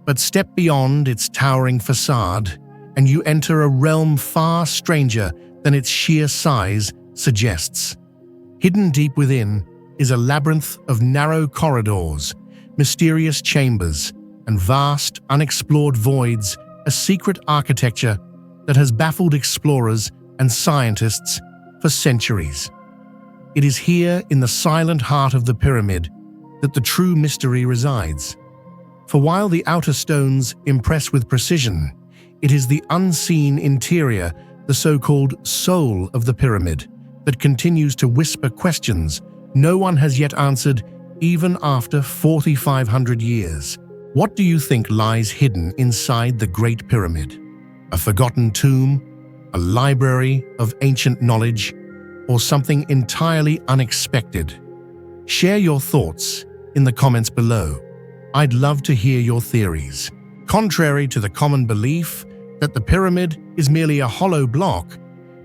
But step beyond its towering facade, and you enter a realm far stranger than its sheer size suggests. Hidden deep within is a labyrinth of narrow corridors, mysterious chambers, and vast, unexplored voids, a secret architecture that has baffled explorers and scientists for centuries. It is here, in the silent heart of the pyramid, that the true mystery resides. For while the outer stones impress with precision, it is the unseen interior, the so-called soul of the pyramid, that continues to whisper questions no one has yet answered, even after 4,500 years. What do you think lies hidden inside the Great Pyramid? A forgotten tomb, a library of ancient knowledge, or something entirely unexpected? Share your thoughts in the comments below. I'd love to hear your theories. Contrary to the common belief that the pyramid is merely a hollow block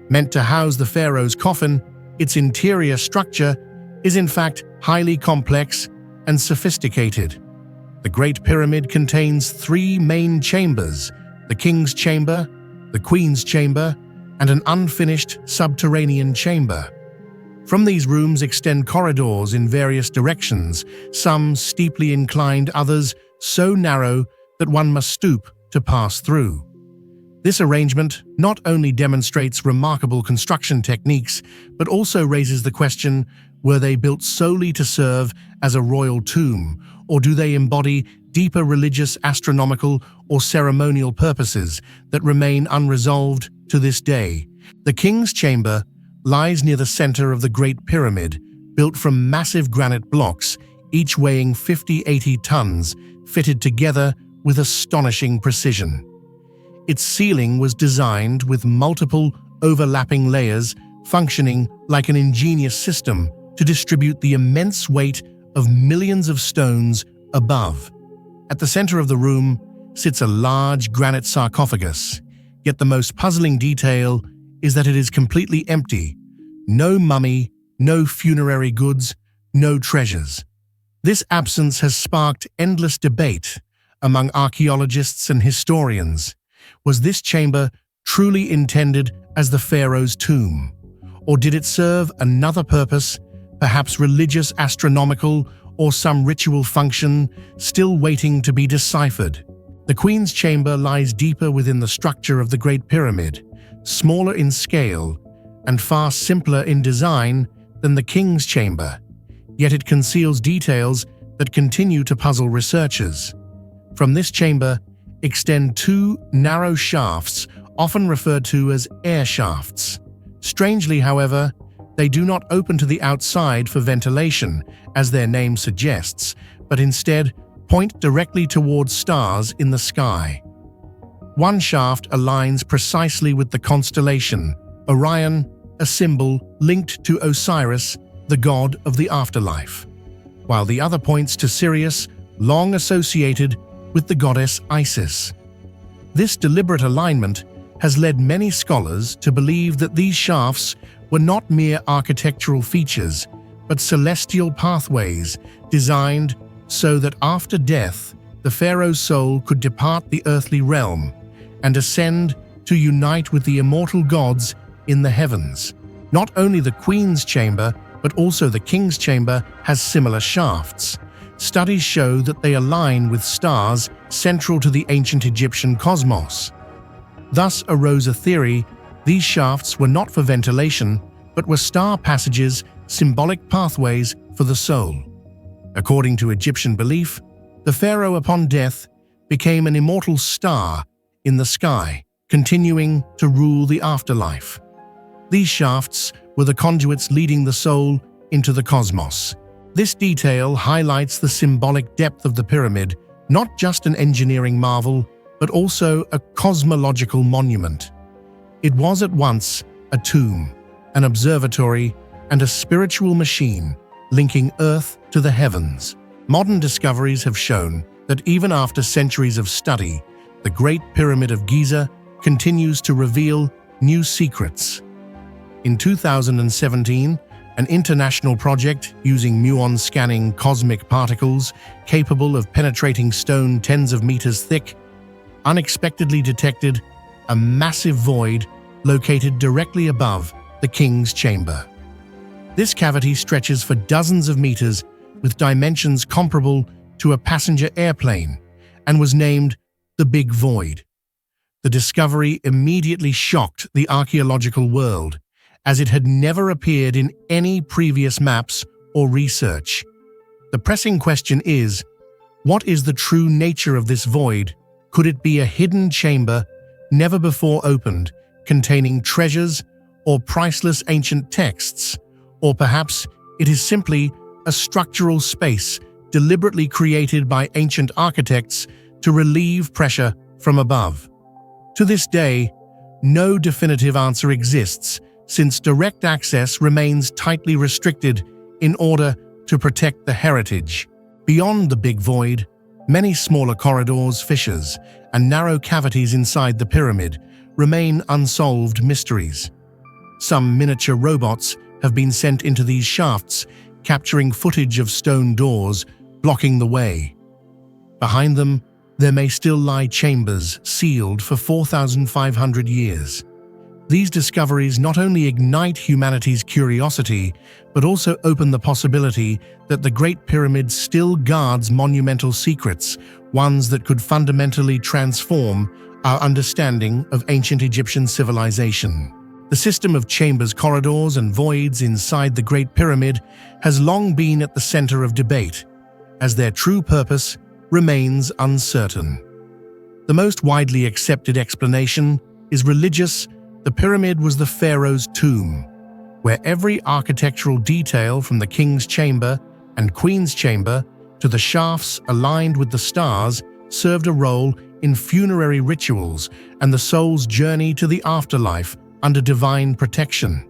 meant to house the pharaoh's coffin, its interior structure is in fact highly complex and sophisticated. The Great Pyramid contains 3 main chambers: the King's Chamber, the Queen's Chamber, and an unfinished subterranean chamber. From these rooms extend corridors in various directions, some steeply inclined, others so narrow that one must stoop to pass through. This arrangement not only demonstrates remarkable construction techniques, but also raises the question, were they built solely to serve as a royal tomb, or do they embody deeper religious, astronomical, or ceremonial purposes that remain unresolved to this day? The King's Chamber lies near the center of the Great Pyramid, built from massive granite blocks, each weighing 50-80 tons, fitted together with astonishing precision. Its ceiling was designed with multiple overlapping layers, functioning like an ingenious system to distribute the immense weight of millions of stones above. At the center of the room sits a large granite sarcophagus, yet the most puzzling detail is that it is completely empty. No mummy, no funerary goods, no treasures. This absence has sparked endless debate among archaeologists and historians. Was this chamber truly intended as the pharaoh's tomb? Or did it serve another purpose, perhaps religious, astronomical, or some ritual function still waiting to be deciphered? The Queen's Chamber lies deeper within the structure of the Great Pyramid, smaller in scale and far simpler in design than the King's Chamber, yet it conceals details that continue to puzzle researchers. From this chamber extend 2 narrow shafts, often referred to as air shafts. Strangely, however, they do not open to the outside for ventilation, as their name suggests, but instead point directly towards stars in the sky. One shaft aligns precisely with the constellation Orion, a symbol linked to Osiris, the god of the afterlife, while the other points to Sirius, long associated with the goddess Isis. This deliberate alignment has led many scholars to believe that these shafts were not mere architectural features, but celestial pathways designed so that after death, the pharaoh's soul could depart the earthly realm and ascend to unite with the immortal gods in the heavens. Not only the Queen's Chamber, but also the King's Chamber has similar shafts. Studies show that they align with stars central to the ancient Egyptian cosmos. Thus arose a theory these shafts were not for ventilation, but were star passages, symbolic pathways for the soul. According to Egyptian belief, the pharaoh upon death became an immortal star in the sky, continuing to rule the afterlife. These shafts were the conduits leading the soul into the cosmos, This detail highlights the symbolic depth of the pyramid, not just an engineering marvel, but also a cosmological monument. It was at once a tomb, an observatory, and a spiritual machine linking Earth to the heavens. Modern discoveries have shown that even after centuries of study, the Great Pyramid of Giza continues to reveal new secrets. In 2017, an international project using muon-scanning cosmic particles capable of penetrating stone tens of meters thick unexpectedly detected a massive void located directly above the king's chamber. This cavity stretches for dozens of meters with dimensions comparable to a passenger airplane and was named the Big Void. The discovery immediately shocked the archaeological world, as it had never appeared in any previous maps or research. The pressing question is, what is the true nature of this void? Could it be a hidden chamber, never before opened, containing treasures or priceless ancient texts? Or perhaps it is simply a structural space deliberately created by ancient architects to relieve pressure from above? To this day, no definitive answer exists, since direct access remains tightly restricted in order to protect the heritage. Beyond the Big Void, many smaller corridors, fissures, and narrow cavities inside the pyramid remain unsolved mysteries. Some miniature robots have been sent into these shafts, capturing footage of stone doors blocking the way. Behind them, there may still lie chambers sealed for 4,500 years. These discoveries not only ignite humanity's curiosity, but also open the possibility that the Great Pyramid still guards monumental secrets, ones that could fundamentally transform our understanding of ancient Egyptian civilization. The system of chambers, corridors, and voids inside the Great Pyramid has long been at the center of debate, as their true purpose remains uncertain. The most widely accepted explanation is religious. The pyramid was the pharaoh's tomb, where every architectural detail from the king's chamber and queen's chamber to the shafts aligned with the stars served a role in funerary rituals and the soul's journey to the afterlife under divine protection.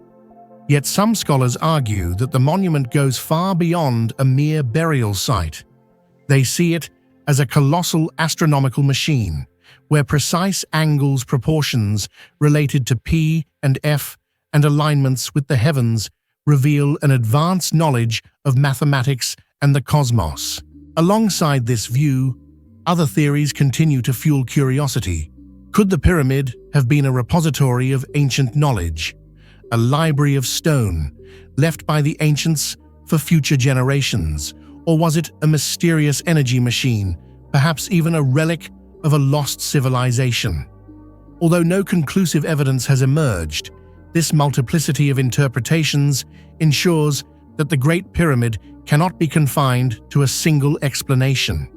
Yet some scholars argue that the monument goes far beyond a mere burial site. They see it as a colossal astronomical machine, where precise angles, proportions related to P and F and alignments with the heavens reveal an advanced knowledge of mathematics and the cosmos. Alongside this view, other theories continue to fuel curiosity. Could the pyramid have been a repository of ancient knowledge, a library of stone left by the ancients for future generations? Or was it a mysterious energy machine, perhaps even a relic of a lost civilization? Although no conclusive evidence has emerged, this multiplicity of interpretations ensures that the Great Pyramid cannot be confined to a single explanation.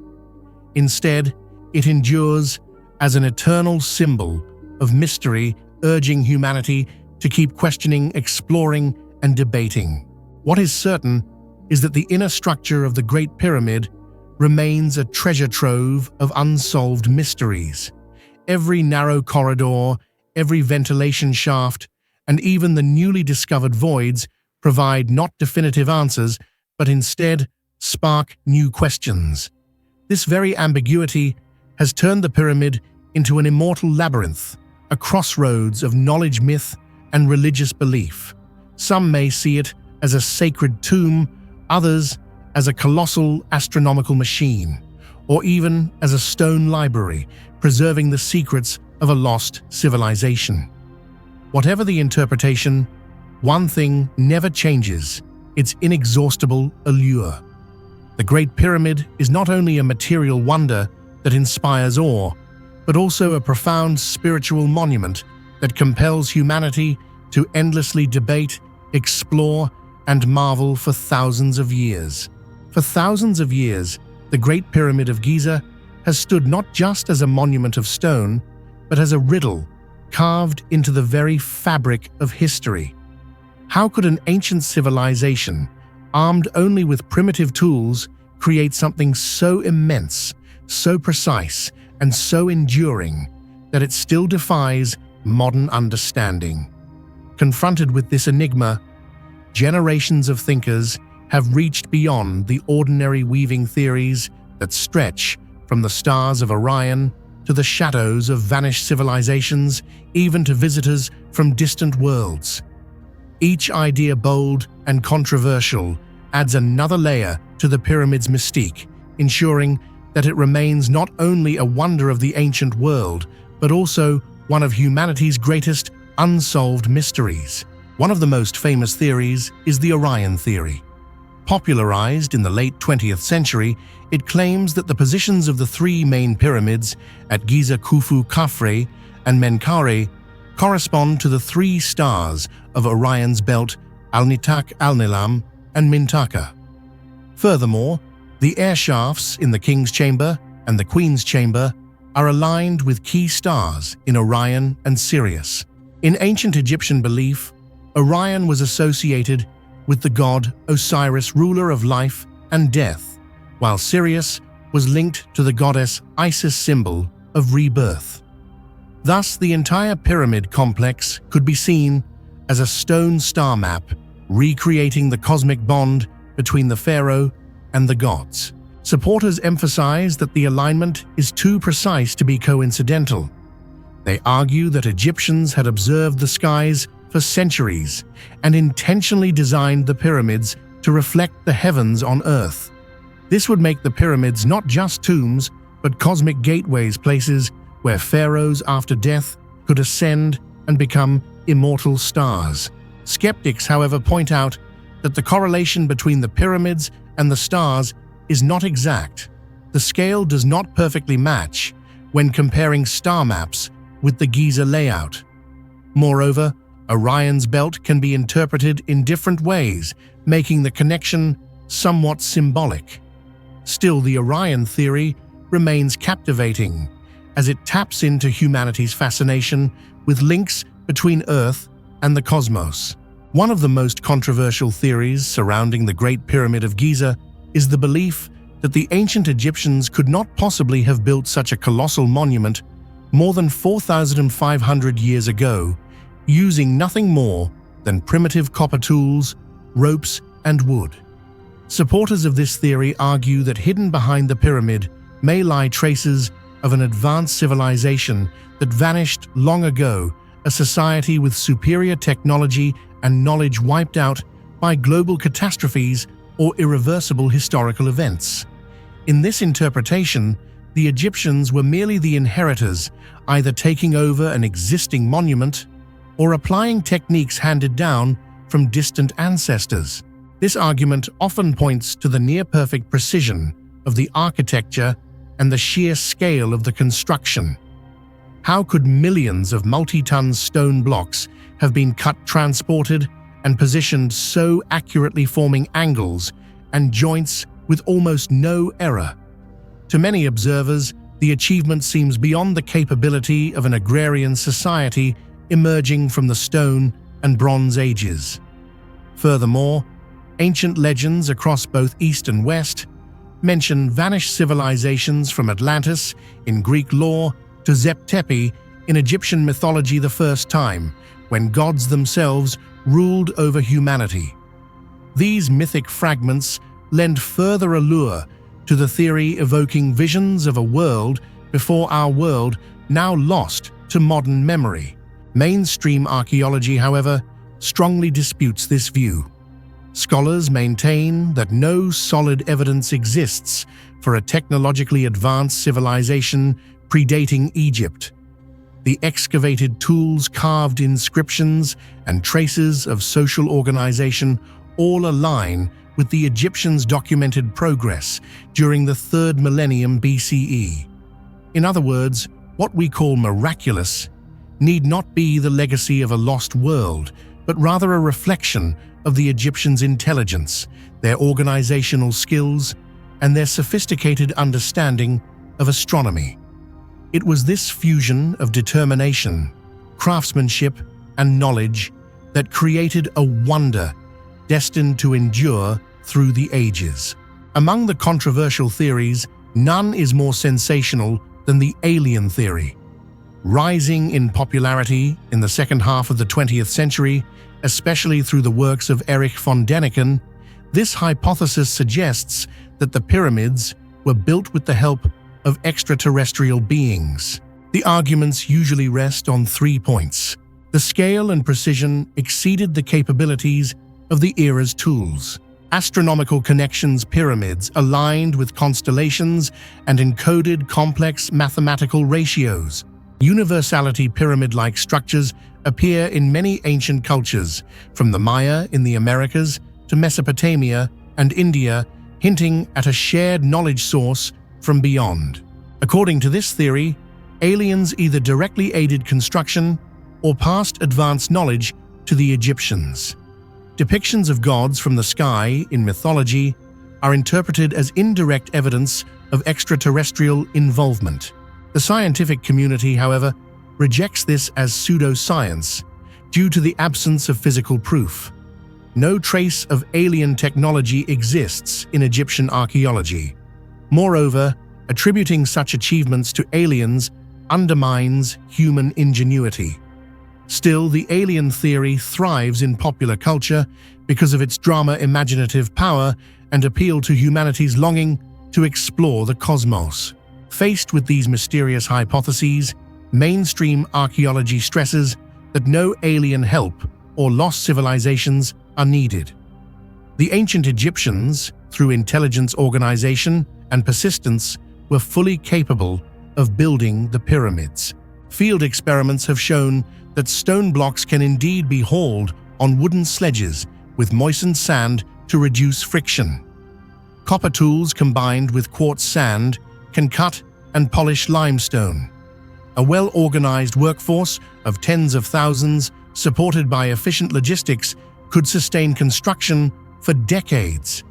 Instead, it endures as an eternal symbol of mystery, urging humanity to keep questioning, exploring, and debating. What is certain is that the inner structure of the Great Pyramid remains a treasure trove of unsolved mysteries. Every narrow corridor, every ventilation shaft, and even the newly discovered voids provide not definitive answers, but instead spark new questions. This very ambiguity has turned the pyramid into an immortal labyrinth, a crossroads of knowledge, myth, and religious belief. Some may see it as a sacred tomb, others as a colossal astronomical machine, or even as a stone library preserving the secrets of a lost civilization. Whatever the interpretation, one thing never changes: its inexhaustible allure. The Great Pyramid is not only a material wonder that inspires awe, but also a profound spiritual monument that compels humanity to endlessly debate, explore, and marvel for thousands of years. For thousands of years, the Great Pyramid of Giza has stood not just as a monument of stone, but as a riddle carved into the very fabric of history. How could an ancient civilization, armed only with primitive tools, create something so immense, so precise, and so enduring that it still defies modern understanding. Confronted with this enigma, generations of thinkers have reached beyond the ordinary, weaving theories that stretch from the stars of Orion to the shadows of vanished civilizations, even to visitors from distant worlds. Each idea, bold and controversial, adds another layer to the pyramid's mystique, ensuring that it remains not only a wonder of the ancient world, but also one of humanity's greatest unsolved mysteries. One of the most famous theories is the Orion theory. Popularized in the late 20th century, it claims that the positions of the three main pyramids at Giza, Khufu, Khafre, and Menkaure correspond to the three stars of Orion's belt, Al-Nitak, Al-Nilam, and Mintaka. Furthermore, the air shafts in the King's Chamber and the Queen's Chamber are aligned with key stars in Orion and Sirius. In ancient Egyptian belief, Orion was associated with the god Osiris, ruler of life and death, while Sirius was linked to the goddess Isis, symbol of rebirth. Thus, the entire pyramid complex could be seen as a stone star map, recreating the cosmic bond between the pharaoh and the gods. Supporters emphasize that the alignment is too precise to be coincidental. They argue that Egyptians had observed the skies for centuries and intentionally designed the pyramids to reflect the heavens on Earth. This would make the pyramids not just tombs, but cosmic gateways, places where pharaohs after death could ascend and become immortal stars. Skeptics, however, point out that the correlation between the pyramids and the stars is not exact. The scale does not perfectly match when comparing star maps with the Giza layout. Moreover, Orion's belt can be interpreted in different ways, making the connection somewhat symbolic. Still, the Orion theory remains captivating, as it taps into humanity's fascination with links between Earth and the cosmos. One of the most controversial theories surrounding the Great Pyramid of Giza is the belief that the ancient Egyptians could not possibly have built such a colossal monument more than 4,500 years ago, using nothing more than primitive copper tools, ropes, and wood. Supporters of this theory argue that hidden behind the pyramid may lie traces of an advanced civilization that vanished long ago, a society with superior technology and knowledge wiped out by global catastrophes or irreversible historical events. In this interpretation, the Egyptians were merely the inheritors, either taking over an existing monument or applying techniques handed down from distant ancestors. This argument often points to the near-perfect precision of the architecture and the sheer scale of the construction. How could millions of multi-ton stone blocks have been cut, transported, and positioned so accurately, forming angles and joints with almost no error? To many observers, the achievement seems beyond the capability of an agrarian society emerging from the Stone and Bronze Ages. Furthermore, ancient legends across both East and West mention vanished civilizations, from Atlantis in Greek lore to Zep Tepi in Egyptian mythology, the first time when gods themselves ruled over humanity. These mythic fragments lend further allure to the theory, evoking visions of a world before our world, now lost to modern memory. Mainstream archaeology, however, strongly disputes this view. Scholars maintain that no solid evidence exists for a technologically advanced civilization predating Egypt. The excavated tools, carved inscriptions, and traces of social organization all align with the Egyptians' documented progress during the 3rd millennium BCE. In other words, what we call miraculous need not be the legacy of a lost world, but rather a reflection of the Egyptians' intelligence, their organizational skills, and their sophisticated understanding of astronomy. It was this fusion of determination, craftsmanship, and knowledge that created a wonder destined to endure through the ages. Among the controversial theories, none is more sensational than the alien theory. Rising in popularity in the second half of the 20th century, especially through the works of Erich von Däniken, this hypothesis suggests that the pyramids were built with the help of extraterrestrial beings. The arguments usually rest on 3 points. The scale and precision exceeded the capabilities of the era's tools. Astronomical connections pyramids aligned with constellations and encoded complex mathematical ratios. Universality pyramid-like structures appear in many ancient cultures, from the Maya in the Americas to Mesopotamia and India, hinting at a shared knowledge source from beyond. According to this theory, aliens either directly aided construction or passed advanced knowledge to the Egyptians. Depictions of gods from the sky in mythology are interpreted as indirect evidence of extraterrestrial involvement. The scientific community, however, rejects this as pseudoscience due to the absence of physical proof. No trace of alien technology exists in Egyptian archaeology. Moreover, attributing such achievements to aliens undermines human ingenuity. Still, the alien theory thrives in popular culture because of its drama-imaginative power and appeal to humanity's longing to explore the cosmos. Faced with these mysterious hypotheses, mainstream archaeology stresses that no alien help or lost civilizations are needed. The ancient Egyptians, through intelligence organization and persistence, were fully capable of building the pyramids. Field experiments have shown that stone blocks can indeed be hauled on wooden sledges with moistened sand to reduce friction. Copper tools combined with quartz sand can cut and polish limestone. A well-organized workforce of tens of thousands, supported by efficient logistics, could sustain construction for decades.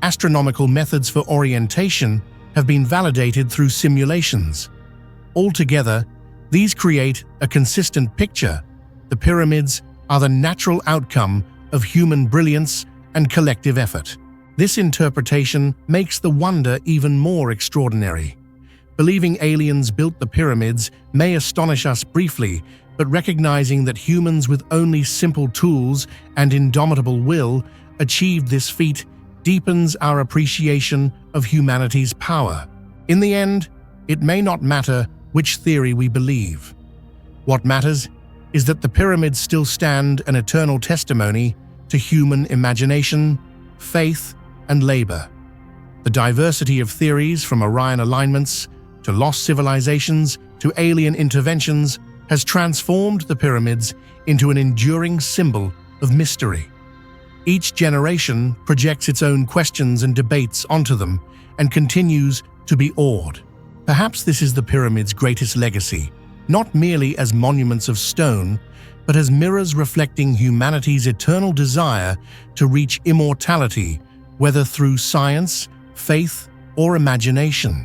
Astronomical methods for orientation have been validated through simulations. Altogether, these create a consistent picture. The pyramids are the natural outcome of human brilliance and collective effort. This interpretation makes the wonder even more extraordinary. Believing aliens built the pyramids may astonish us briefly, but recognizing that humans with only simple tools and indomitable will achieved this feat deepens our appreciation of humanity's power. In the end, it may not matter which theory we believe. What matters is that the pyramids still stand an eternal testimony to human imagination, faith, and labor. The diversity of theories, from Orion alignments to lost civilizations to alien interventions, has transformed the pyramids into an enduring symbol of mystery. Each generation projects its own questions and debates onto them and continues to be awed. Perhaps this is the pyramid's greatest legacy, not merely as monuments of stone, but as mirrors reflecting humanity's eternal desire to reach immortality, whether through science, faith, or imagination.